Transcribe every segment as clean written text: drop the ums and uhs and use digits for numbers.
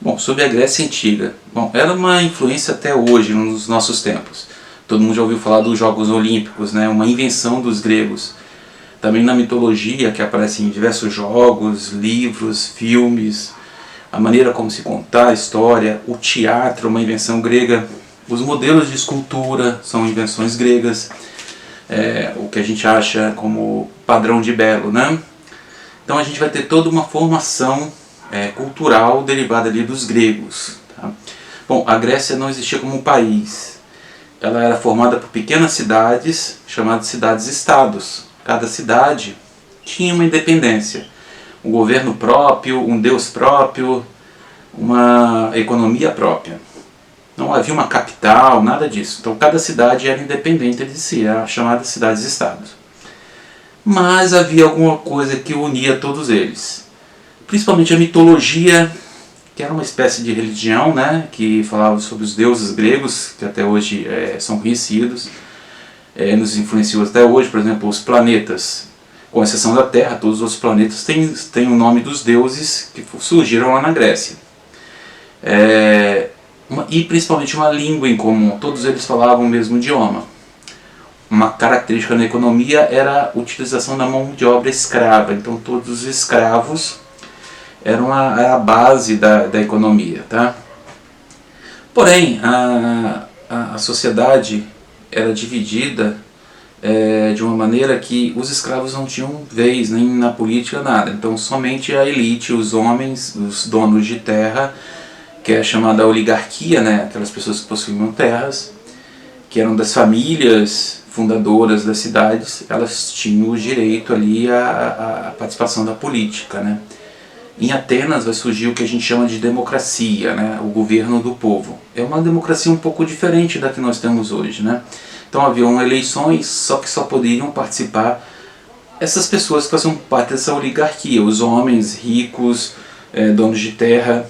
Bom, sobre a Grécia Antiga. Bom, ela é uma influência até hoje, nos nossos tempos. Todo mundo já ouviu falar dos Jogos Olímpicos, né? Uma invenção dos gregos. Também na mitologia, que aparece em diversos jogos, livros, filmes, a maneira como se contar a história, o teatro, uma invenção grega, os modelos de escultura são invenções gregas, o que a gente acha como padrão de belo, né? Então a gente vai ter toda uma formação cultural derivada ali dos gregos. Tá? Bom, a Grécia não existia como um país. Ela era formada por pequenas cidades, chamadas cidades-estados. Cada cidade tinha uma independência, um governo próprio, um deus próprio, uma economia própria. Não havia uma capital, nada disso. Então cada cidade era independente de si, era chamada cidades-estados. Mas havia alguma coisa que unia todos eles. Principalmente a mitologia, que era uma espécie de religião, né, que falava sobre os deuses gregos, que até hoje são conhecidos. Nos influenciou até hoje, por exemplo, os planetas, com exceção da Terra, todos os outros planetas têm o nome dos deuses que surgiram lá na Grécia. E principalmente uma língua em comum, todos eles falavam o mesmo idioma. Uma característica na economia era a utilização da mão de obra escrava, então todos os escravos eram a base da economia. Tá? Porém, a sociedade era dividida de uma maneira que os escravos não tinham vez, nem na política, nada. Então somente a elite, os homens, os donos de terra, que é chamada oligarquia, né? Aquelas pessoas que possuíam terras, que eram das famílias fundadoras das cidades, elas tinham o direito ali à participação da política. Né? Em Atenas vai surgir o que a gente chama de democracia, né? O governo do povo. É uma democracia um pouco diferente da que nós temos hoje. Né? Então haviam eleições, só que só poderiam participar essas pessoas que faziam parte dessa oligarquia, os homens ricos, donos de terra.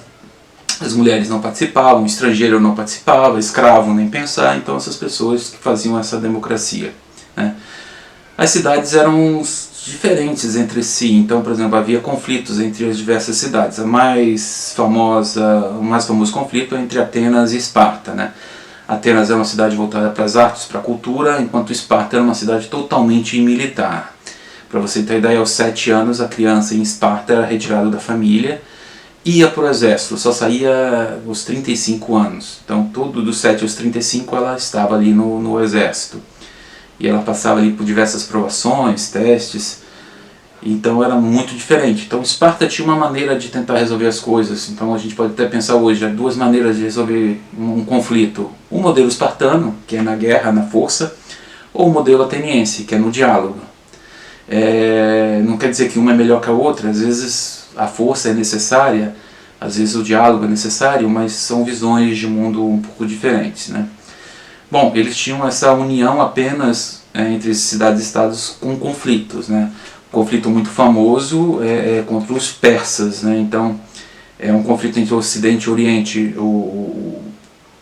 As mulheres não participavam, o estrangeiro não participava, escravo nem pensar, então essas pessoas que faziam essa democracia. Né? As cidades eram diferentes entre si, então, por exemplo, havia conflitos entre as diversas cidades. O mais famoso conflito é entre Atenas e Esparta. Né? Atenas era uma cidade voltada para as artes, para a cultura, enquanto Esparta era uma cidade totalmente militar. Para você ter ideia, aos 7 anos a criança em Esparta era retirada da família, ia para o exército, só saía aos 35 anos. Então, tudo dos 7 aos 35 ela estava ali no exército. E ela passava ali por diversas provações, testes. Então era muito diferente. Então Esparta tinha uma maneira de tentar resolver as coisas. Então a gente pode até pensar hoje, há duas maneiras de resolver um conflito. O modelo espartano, que é na guerra, na força, ou o modelo ateniense, que é no diálogo. Não quer dizer que uma é melhor que a outra, às vezes a força é necessária, às vezes o diálogo é necessário, mas são visões de mundo um pouco diferentes. Né? Bom, eles tinham essa união apenas entre cidades-estados com conflitos. Né? Um conflito muito famoso é contra os persas. Né? Então, é um conflito entre o Ocidente e o Oriente.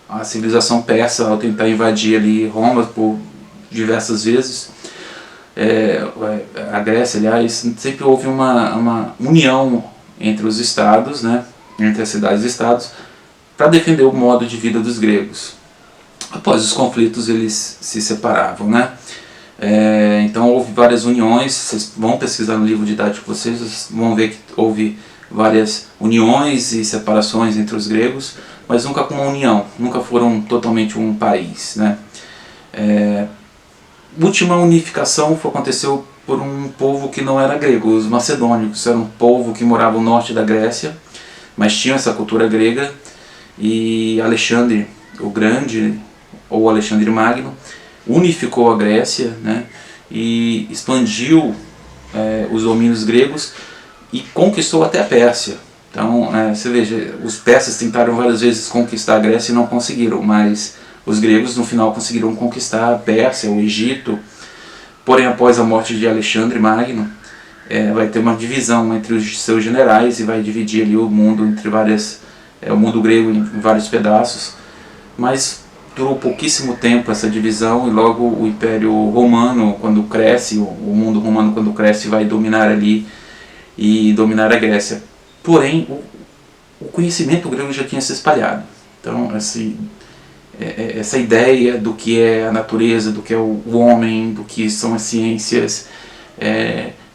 A civilização persa, ao tentar invadir ali Roma por diversas vezes, a Grécia, aliás, sempre houve uma união entre os estados, né, entre as cidades-estados, para defender o modo de vida dos gregos. Após os conflitos, eles se separavam. Né? Então houve várias uniões, vocês vão pesquisar no livro didático de vocês vão ver que houve várias uniões e separações entre os gregos, mas nunca com uma união, nunca foram totalmente um país. Né? A última unificação aconteceu por um povo que não era grego, os macedônicos. Era um povo que morava no norte da Grécia, mas tinham essa cultura grega, e Alexandre o Grande, ou Alexandre Magno, unificou a Grécia, né, e expandiu os domínios gregos e conquistou até a Pérsia. Então, você veja, os persas tentaram várias vezes conquistar a Grécia e não conseguiram, mas os gregos no final conseguiram conquistar a Pérsia, o Egito. Porém, após a morte de Alexandre Magno, vai ter uma divisão entre os seus generais e vai dividir ali o mundo entre o mundo grego em vários pedaços. Mas durou pouquíssimo tempo essa divisão, e logo o Império Romano, quando cresce, o mundo romano quando cresce, vai dominar ali e dominar a Grécia. Porém, o conhecimento grego já tinha se espalhado. Então, essa ideia do que é a natureza, do que é o homem, do que são as ciências,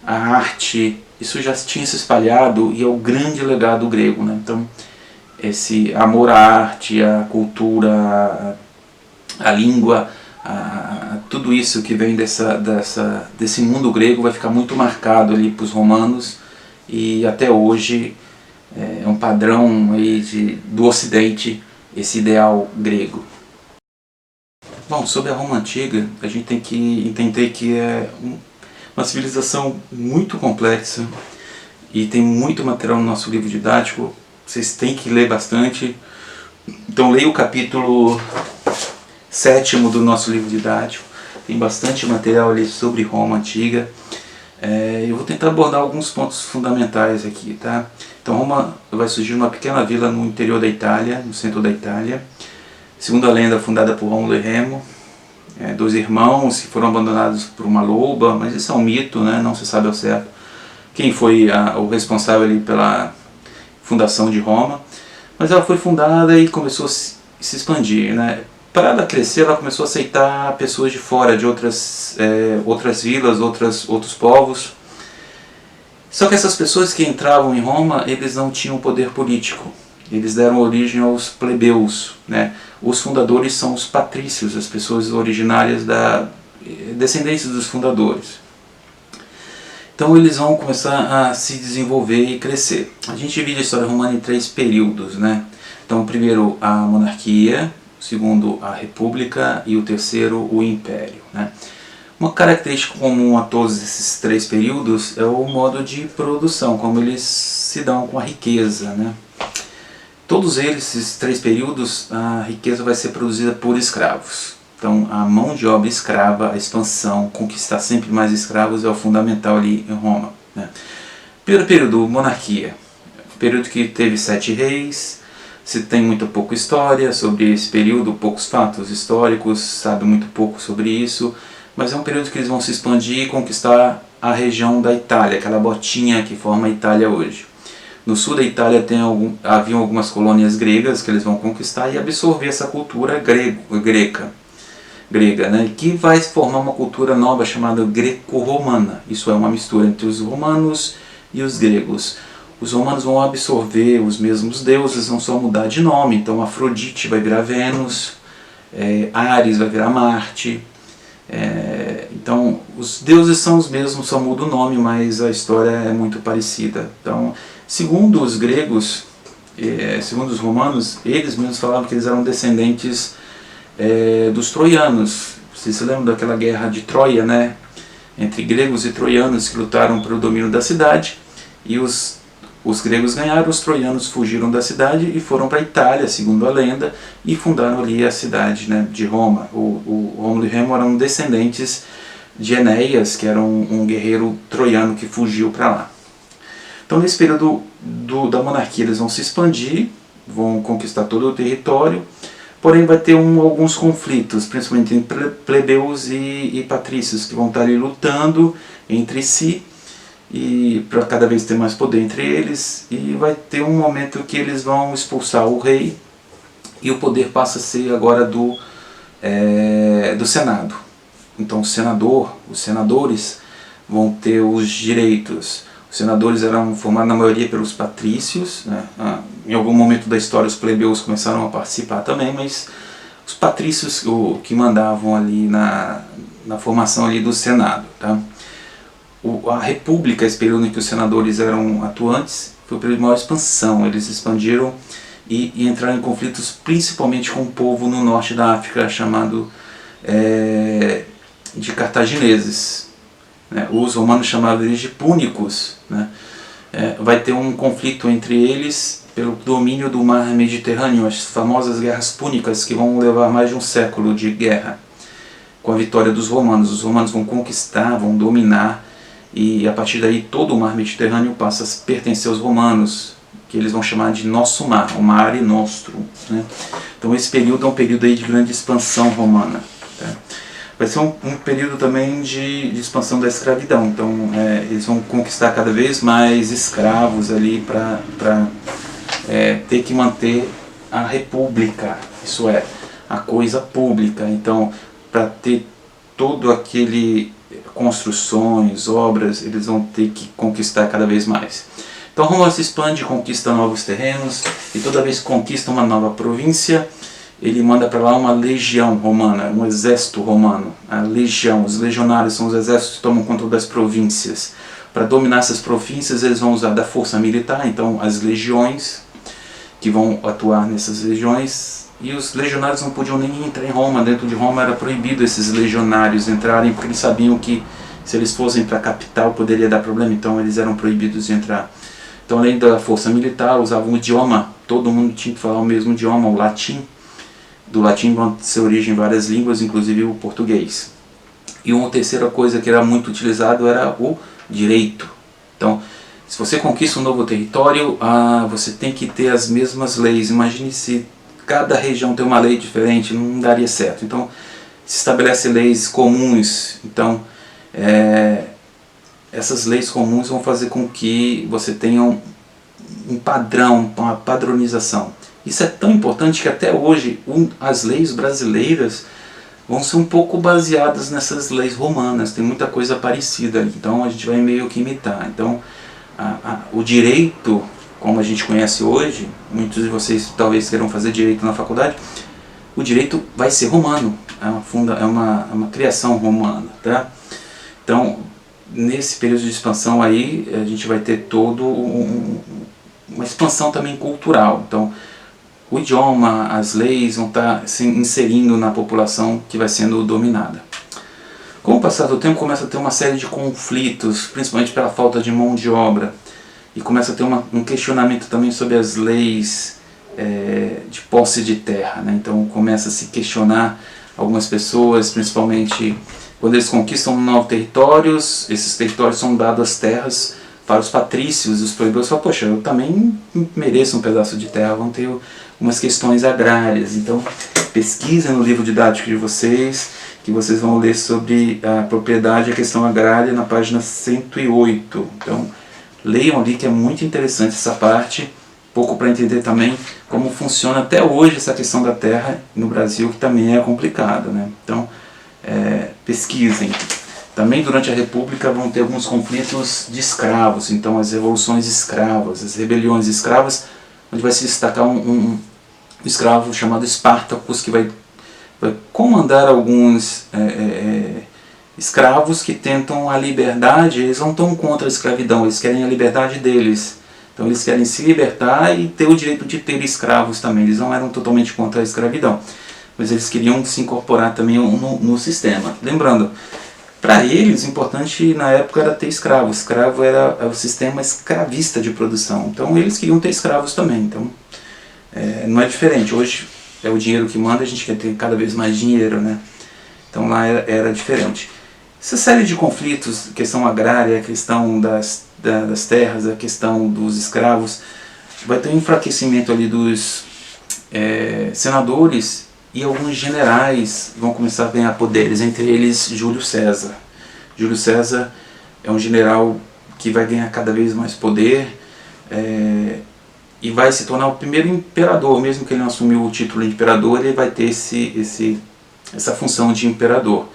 a arte, isso já tinha se espalhado e é o grande legado grego, né? Então, esse amor à arte, à cultura, à língua, tudo isso que vem desse mundo grego vai ficar muito marcado ali para os romanos, e até hoje é um padrão aí do Ocidente, esse ideal grego. Bom, sobre a Roma Antiga, a gente tem que entender que é uma civilização muito complexa e tem muito material no nosso livro didático. Vocês têm que ler bastante. Então leia o capítulo 7º do nosso livro didático. Tem bastante material ali sobre Roma Antiga. Eu vou tentar abordar alguns pontos fundamentais aqui, tá? Então Roma vai surgir numa pequena vila no interior da Itália, no centro da Itália. Segundo a lenda, fundada por Rômulo e Remo, 2 irmãos que foram abandonados por uma loba, mas isso é um mito, né? Não se sabe ao certo quem foi o responsável ali pela fundação de Roma. Mas ela foi fundada e começou a se expandir, né? Para ela crescer, ela começou a aceitar pessoas de fora, de outras vilas, outros povos. Só que essas pessoas que entravam em Roma, eles não tinham poder político. Eles deram origem aos plebeus, né? Os fundadores são os patrícios, as pessoas originárias descendentes dos fundadores. Então eles vão começar a se desenvolver e crescer. A gente divide a história romana em 3 períodos, né? Então, o primeiro, a monarquia, o segundo, a república, e o terceiro, o império, né? Uma característica comum a todos esses 3 períodos é o modo de produção, como eles se dão com a riqueza, né? Todos eles, esses 3 períodos, a riqueza vai ser produzida por escravos. Então, a mão de obra escrava, a expansão, conquistar sempre mais escravos é o fundamental ali em Roma, né? Primeiro período, monarquia. Período que teve 7 reis. Se tem muito pouca história sobre esse período, poucos fatos históricos, sabe muito pouco sobre isso. Mas é um período que eles vão se expandir e conquistar a região da Itália, aquela botinha que forma a Itália hoje. No sul da Itália haviam algumas colônias gregas que eles vão conquistar e absorver essa cultura grega, né, que vai formar uma cultura nova chamada greco-romana. Isso é uma mistura entre os romanos e os gregos. Os romanos vão absorver os mesmos deuses, vão só mudar de nome. Então Afrodite vai virar Vênus, Ares vai virar Marte. Então os deuses são os mesmos, só muda o nome, mas a história é muito parecida. Então, segundo os gregos, segundo os romanos, eles mesmos falavam que eles eram descendentes dos troianos. Vocês se lembram daquela guerra de Troia, né? Entre gregos e troianos que lutaram pelo domínio da cidade, e os gregos ganharam, os troianos fugiram da cidade e foram para a Itália, segundo a lenda, e fundaram ali a cidade, né, de Roma. O Rômulo e Remo eram descendentes de Enéas, que era um guerreiro troiano que fugiu para lá. Então, nesse período da monarquia, eles vão se expandir, vão conquistar todo o território, porém vai ter alguns conflitos, principalmente entre plebeus e patrícios, que vão estar ali lutando entre si, e para cada vez ter mais poder entre eles, e vai ter um momento que eles vão expulsar o rei, e o poder passa a ser agora do Senado. Então os senadores vão ter os direitos. Os senadores eram formados na maioria pelos patrícios, né? Em algum momento da história os plebeus começaram a participar também, mas os patrícios que mandavam ali na formação ali do Senado, tá? A república, esse período em que os senadores eram atuantes, foi o período de maior expansão. Eles expandiram e entraram em conflitos principalmente com o povo no norte da África, chamado de cartagineses, né? Os romanos chamavam eles de púnicos, né? Vai ter um conflito entre eles pelo domínio do mar Mediterrâneo, as famosas guerras púnicas, que vão levar mais de um século de guerra. Com a vitória dos romanos, os romanos vão conquistar, vão dominar, e a partir daí todo o mar Mediterrâneo passa a pertencer aos romanos, que eles vão chamar de nosso mar, o mare nostrum, né? Então esse período é um período aí de grande expansão romana, tá? Vai ser um período também de expansão da escravidão. Então eles vão conquistar cada vez mais escravos ali para ter que manter a república, isso é, a coisa pública. Então, para ter todo aquele construções, obras, eles vão ter que conquistar cada vez mais. Então Roma se expande, conquista novos terrenos, e toda vez que conquista uma nova província, ele manda para lá uma legião romana, um exército romano. A legião, os legionários são os exércitos que tomam conta das províncias. Para dominar essas províncias, eles vão usar da força militar, então as legiões que vão atuar nessas regiões. E os legionários não podiam nem entrar em Roma. Dentro de Roma era proibido esses legionários entrarem, porque eles sabiam que se eles fossem para a capital poderia dar problema, então eles eram proibidos de entrar. Então, além da força militar, usavam o idioma, todo mundo tinha que falar o mesmo idioma, o latim. Do latim vão ter origem várias línguas, inclusive o português. E uma terceira coisa que era muito utilizado era o direito. Então, se você conquista um novo território, você tem que ter as mesmas leis. Imagine se cada região tem uma lei diferente, não daria certo. Então, se estabelece leis comuns. Então, essas leis comuns vão fazer com que você tenha um padrão, uma padronização. Isso é tão importante que até hoje as leis brasileiras vão ser um pouco baseadas nessas leis romanas. Tem muita coisa parecida ali, então a gente vai meio que imitar. Então o direito, como a gente conhece hoje, muitos de vocês talvez queiram fazer direito na faculdade, o direito vai ser romano, é uma criação romana, tá? Então, nesse período de expansão aí, a gente vai ter todo uma expansão também cultural. Então, o idioma, as leis vão estar se inserindo na população que vai sendo dominada. Com o passar do tempo, começa a ter uma série de conflitos, principalmente pela falta de mão de obra. E começa a ter um questionamento também sobre as leis de posse de terra, né? Então começa a se questionar algumas pessoas, principalmente quando eles conquistam novos territórios, esses territórios são dados as terras para os patrícios, e os plebeios falam, poxa, eu também mereço um pedaço de terra, vão ter umas questões agrárias. Então pesquisem no livro didático de vocês, que vocês vão ler sobre a propriedade e a questão agrária na página 108. Então leiam ali, que é muito interessante essa parte, pouco para entender também como funciona até hoje essa questão da terra no Brasil, que também é complicado, né? Então pesquisem. Também durante a República vão ter alguns conflitos de escravos, então as revoluções escravas, as rebeliões escravas, onde vai se destacar um escravo chamado Espartacus, que vai comandar alguns escravos que tentam a liberdade. Eles não estão contra a escravidão, eles querem a liberdade deles. Então eles querem se libertar e ter o direito de ter escravos também. Eles não eram totalmente contra a escravidão, mas eles queriam se incorporar também no sistema. Lembrando, para eles, o importante na época era ter escravos. Escravo era o sistema escravista de produção. Então eles queriam ter escravos também. Então não é diferente. Hoje é o dinheiro que manda, a gente quer ter cada vez mais dinheiro, né? Então lá era diferente. Essa série de conflitos, questão agrária, a questão das terras, a questão dos escravos, vai ter um enfraquecimento ali dos senadores, e alguns generais vão começar a ganhar poderes, entre eles Júlio César. Júlio César é um general que vai ganhar cada vez mais poder e vai se tornar o primeiro imperador. Mesmo que ele não assumiu o título de imperador, ele vai ter essa função de imperador.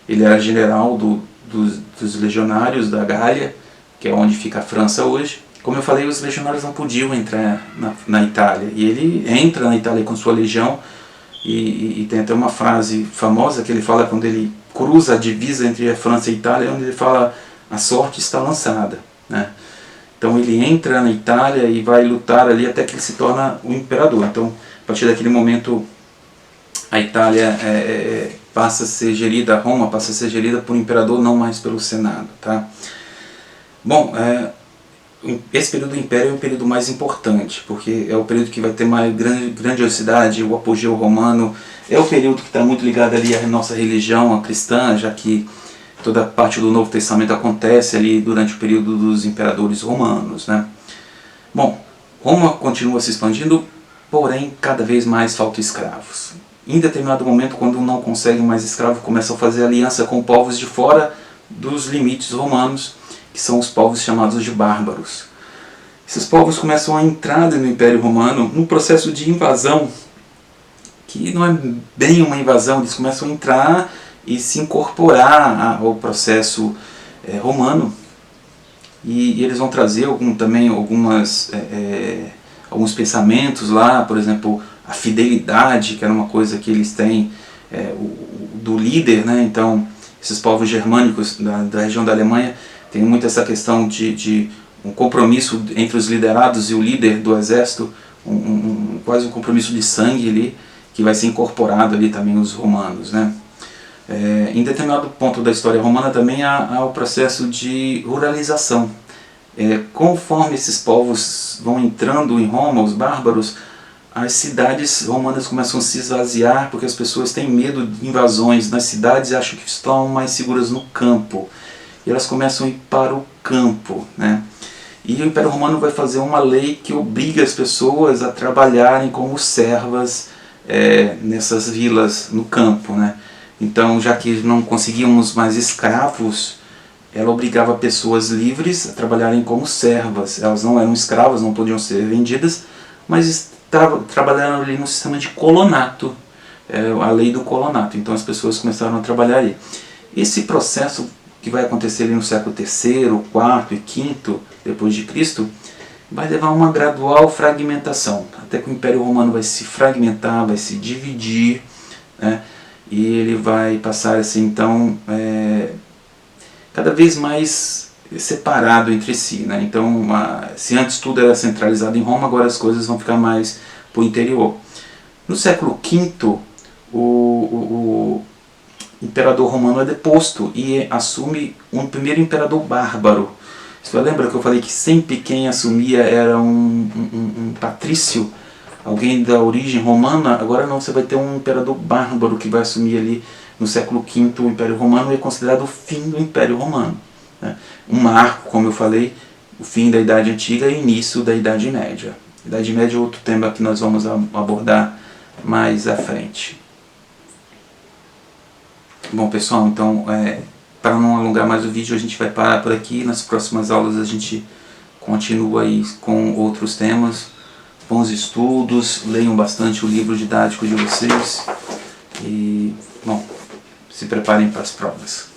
Ele era general dos legionários da Gália, que é onde fica a França hoje. Como eu falei, os legionários não podiam entrar na Itália, e ele entra na Itália com sua legião. E tem até uma frase famosa que ele fala quando ele cruza a divisa entre a França e a Itália, onde ele fala: a sorte está lançada, né? Então ele entra na Itália e vai lutar ali até que ele se torna o imperador. Então, a partir daquele momento, a Itália passa a ser gerida, Roma passa a ser gerida por um imperador, não mais pelo Senado, tá? Bom, esse período do Império é o período mais importante, porque é o período que vai ter mais grandiosidade, o apogeu romano. É o período que está muito ligado ali à nossa religião, a cristã, já que toda parte do Novo Testamento acontece ali durante o período dos imperadores romanos, né? Bom, Roma continua se expandindo, porém cada vez mais faltam escravos. Em determinado momento, quando não conseguem mais escravos, começam a fazer aliança com povos de fora dos limites romanos, que são os povos chamados de bárbaros. esses povos começam a entrar no Império Romano num processo de invasão, que não é bem uma invasão, eles começam a entrar e se incorporar ao processo romano, e eles vão trazer também alguns pensamentos lá, por exemplo, a fidelidade, que era uma coisa que eles têm do líder, né? Então esses povos germânicos da região da Alemanha têm muito essa questão de um compromisso entre os liderados e o líder do exército, quase um compromisso de sangue ali, que vai ser incorporado ali também os romanos, né? Em determinado ponto da história romana também há o processo de ruralização. Conforme esses povos vão entrando em Roma, os bárbaros, as cidades romanas começam a se esvaziar porque as pessoas têm medo de invasões nas cidades e acham que estão mais seguras no campo. E elas começam a ir para o campo, né? E o Império Romano vai fazer uma lei que obriga as pessoas a trabalharem como servas nessas vilas no campo, né? Então, já que não conseguíamos mais escravos, ela obrigava pessoas livres a trabalharem como servas. Elas não eram escravas, não podiam ser vendidas, mas trabalharam ali no sistema de colonato, a lei do colonato. Então as pessoas começaram a trabalhar ali. Esse processo que vai acontecer ali no século III, IV e V depois de Cristo, vai levar a uma gradual fragmentação, até que o Império Romano vai se fragmentar, vai se dividir, né? E ele vai passar assim, então, cada vez mais separado entre si, né? Então, se antes tudo era centralizado em Roma, agora as coisas vão ficar mais para o interior. No século V, o imperador romano é deposto e assume um primeiro imperador bárbaro. Você lembra que eu falei que sempre quem assumia era um patrício, alguém da origem romana? Agora não, você vai ter um imperador bárbaro que vai assumir ali no século V o Império Romano, e é considerado o fim do Império Romano, né? Um marco, como eu falei, o fim da Idade Antiga e início da Idade Média. Idade Média é outro tema que nós vamos abordar mais à frente. Bom, pessoal, então, para não alongar mais o vídeo, a gente vai parar por aqui. Nas próximas aulas a gente continua aí com outros temas. Bons estudos, leiam bastante o livro didático de vocês e, bom, se preparem para as provas.